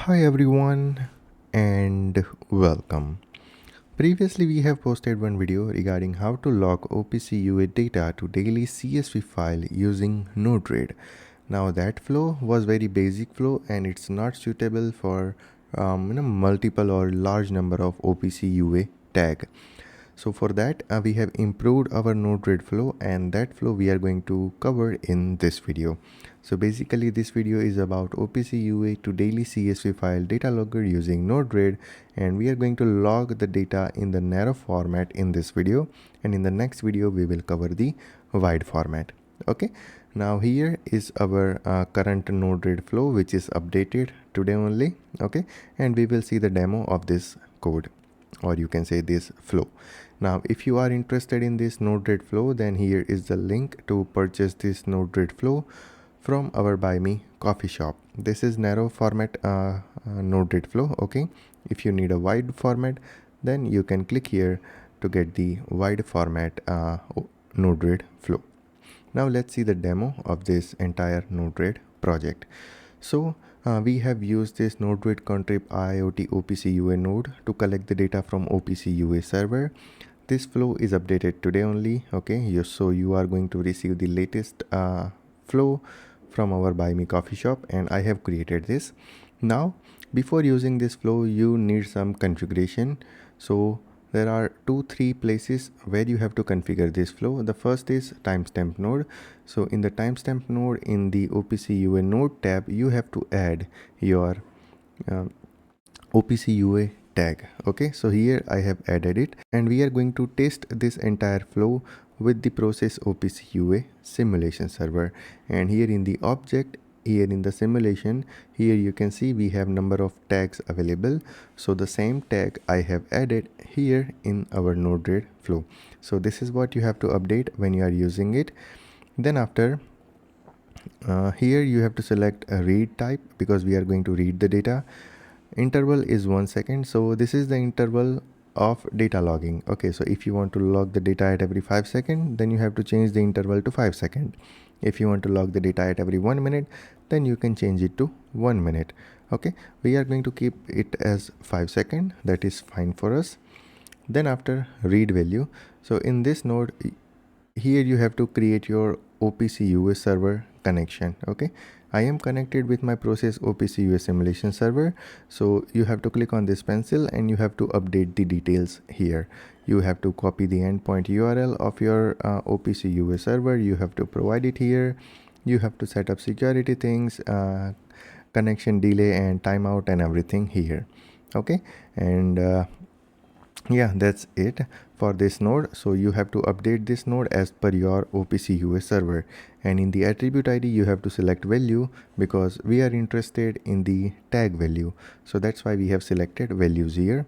Hi everyone and welcome. Previously we have posted one video regarding how to log OPC UA data to daily CSV file using Node-RED. Now that flow was very basic flow and it's not suitable for multiple or large number of OPC UA tag. So for that we have improved our Node-RED flow, and that flow we are going to cover in this video. So basically this video is about OPC UA to daily CSV file data logger using Node-RED, and we are going to log the data in the narrow format in this video, and in the next video we will cover the wide format. Okay, now here is our current Node-RED flow, which is updated today only. Okay, and we will see the demo of this code, or you can say this flow. Now if you are interested in this Node-RED flow, then here is the link to purchase this Node-RED flow from our Buy Me coffee shop. This is narrow format Node-RED flow. Okay, if you need a wide format, then you can click here to get the wide format Node-RED flow. Now let's see the demo of this entire Node-RED project. So we have used this Node-RED contrib IIoT OPC UA node to collect the data from OPC UA server. This flow is updated today only. Okay, so you are going to receive the latest flow from our Buy Me coffee shop, and I have created this. Now before using this flow you need some configuration. So there are 2-3 places where you have to configure this flow. The first is timestamp node. So in the timestamp node in the OPC UA node tab, you have to add your OPC UA tag. Okay, so here I have added it, and we are going to test this entire flow with the process OPC UA simulation server. And here in the object, here in the simulation, here you can see we have number of tags available. So the same tag I have added here in our Node-RED flow. So this is what you have to update when you are using it. Then after here you have to select a read type, because we are going to read the data. Interval is 1 second, so this is the interval of data logging. Okay, so if you want to log the data at every 5 seconds, then you have to change the interval to 5 seconds. If you want to log the data at every 1 minute, then you can change it to 1 minute. Okay, we are going to keep it as 5 seconds. That is fine for us. Then after read value, so in this node here you have to create your OPC UA server connection. Okay, I am connected with my process OPC UA simulation server. So you have to click on this pencil and you have to update the details here. You have to copy the endpoint URL of your OPC UA server. You have to provide it here. You have to set up security things, connection delay and timeout and everything here. Okay, and yeah, that's it for this node. So you have to update this node as per your OPC UA server, and in the attribute ID you have to select value, because we are interested in the tag value. So that's why we have selected values here.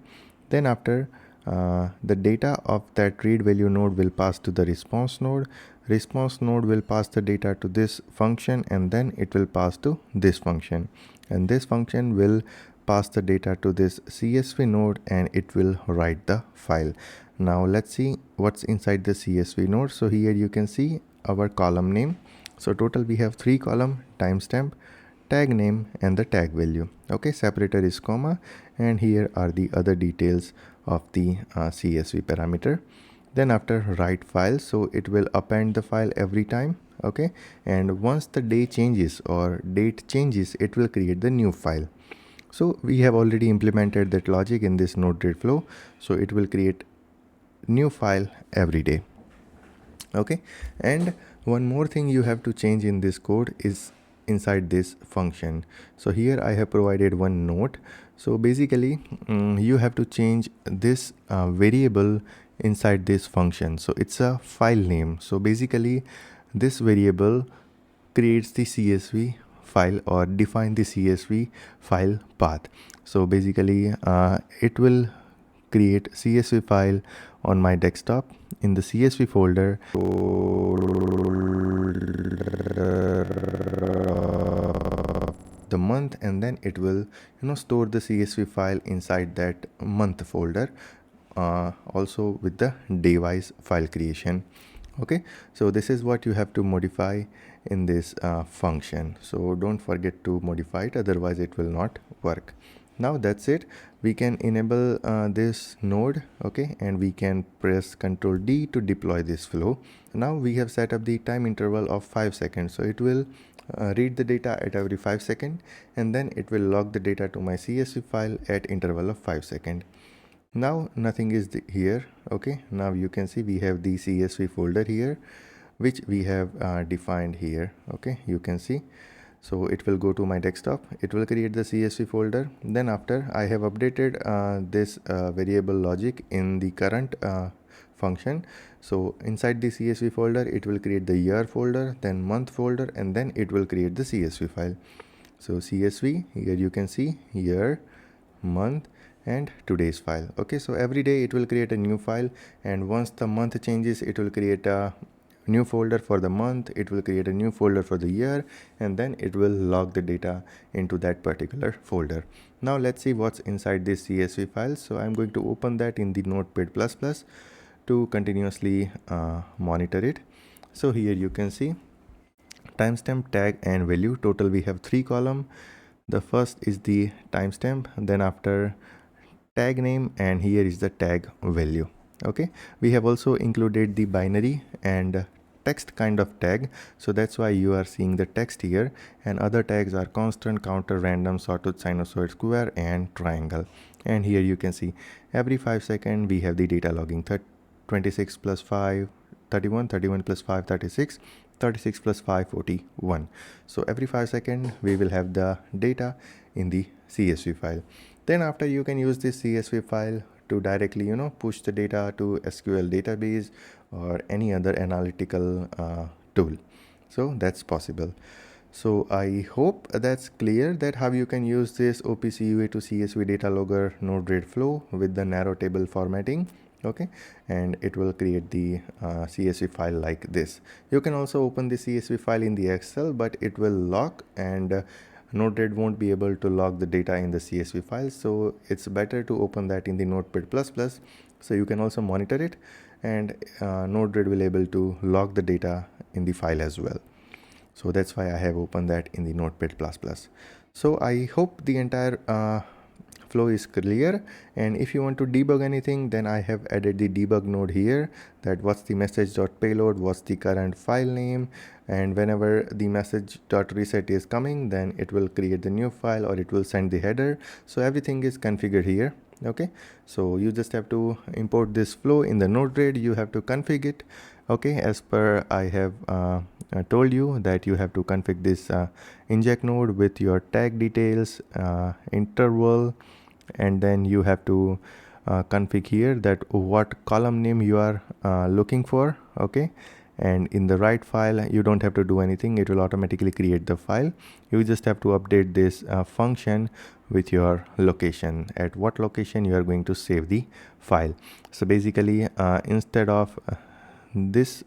Then after the data of that read value node will pass to the response node. Response node will pass the data to this function, and then it will pass to this function, and this function will pass the data to this CSV node, and it will write the file. Now let's see what's inside the CSV node. So here you can see our column name. So total we have 3 column: timestamp, tag name, and the tag value. Okay, separator is comma, and here are the other details of the CSV parameter. Then after write file, so it will append the file every time. Okay, and once the day changes or date changes, it will create the new file. So we have already implemented that logic in this Node-RED flow, so it will create new file every day. Okay, and one more thing you have to change in this code is inside this function. So here I have provided one note. So basically you have to change this variable inside this function. So it's a file name. So basically this variable creates the CSV file or define the CSV file path. So basically it will create CSV file on my desktop in the CSV folder the month, and then it will store the CSV file inside that month folder, also with the day-wise file creation. Okay, so this is what you have to modify in this function. So don't forget to modify it, otherwise it will not work. Now that's it. We can enable this node, okay, and we can press Ctrl D to deploy this flow. Now we have set up the time interval of 5 seconds, so it will read the data at every 5 seconds, and then it will log the data to my CSV file at interval of 5 seconds. Now nothing is here, okay. Now you can see we have the CSV folder here, which we have defined here, okay. You can see, so it will go to my desktop, it will create the CSV folder. Then after I have updated this variable logic in the current function, so inside the CSV folder it will create the year folder, then month folder, and then it will create the CSV file. So CSV, here you can see year, month, and today's file, okay. So every day it will create a new file, and once the month changes it will create a new folder for the month, it will create a new folder for the year, and then it will log the data into that particular folder. Now let's see what's inside this CSV file. So I'm going to open that in the Notepad++ to continuously monitor it. So here you can see timestamp, tag, and value. Total we have 3 columns. The first is the timestamp, then after tag name, and here is the tag value, okay. We have also included the binary and text kind of tag, so that's why you are seeing the text here, and other tags are constant, counter, random, sawtooth, sinusoid, square, and triangle. And here you can see every 5 seconds we have the data logging. 26 plus 5 31, 31 plus 5 36, 36 plus 5 41. So every 5 seconds we will have the data in the CSV file. Then after you can use this CSV file to directly push the data to SQL database or any other analytical tool. So that's possible. So I hope that's clear that how you can use this OPC UA to CSV data logger Node-RED flow with the narrow table formatting, okay, and it will create the CSV file like this. You can also open the CSV file in the Excel, but it will lock, and Node-RED won't be able to log the data in the CSV file, so it's better to open that in the Notepad++, so you can also monitor it, and Node-RED will able to log the data in the file as well. So that's why I have opened that in the Notepad++. So I hope the entire flow is clear, and if you want to debug anything, then I have added the debug node here, that what's the message.payload, what's the current file name, and whenever the message.reset is coming, then it will create the new file or it will send the header. So everything is configured here, okay. So you just have to import this flow in the Node-RED, you have to configure it, okay, as per I have told you that you have to configure this inject node with your tag details, interval, and then you have to configure here that what column name you are looking for, okay. And in the right file you don't have to do anything, it will automatically create the file. You just have to update this function with your location, at what location you are going to save the file. So basically instead of this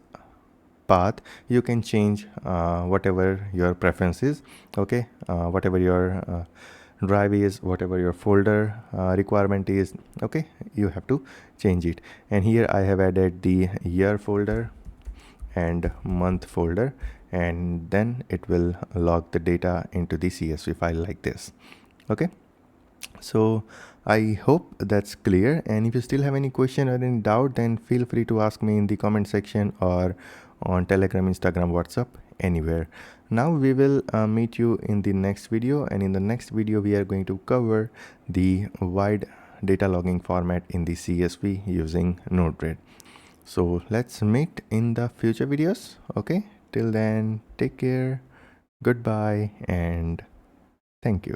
path, you can change whatever your preference is, okay, whatever your drive is, whatever your folder requirement is, okay, you have to change it. And here I have added the year folder and month folder, and then it will log the data into the CSV file like this, okay. So I hope that's clear, and if you still have any question or any doubt, then feel free to ask me in the comment section or on Telegram, Instagram, WhatsApp, anywhere. Now we will meet you in the next video, and in the next video we are going to cover the wide data logging format in the CSV using Node-RED. So let's meet in the future videos, okay. Till then, take care, goodbye, and thank you.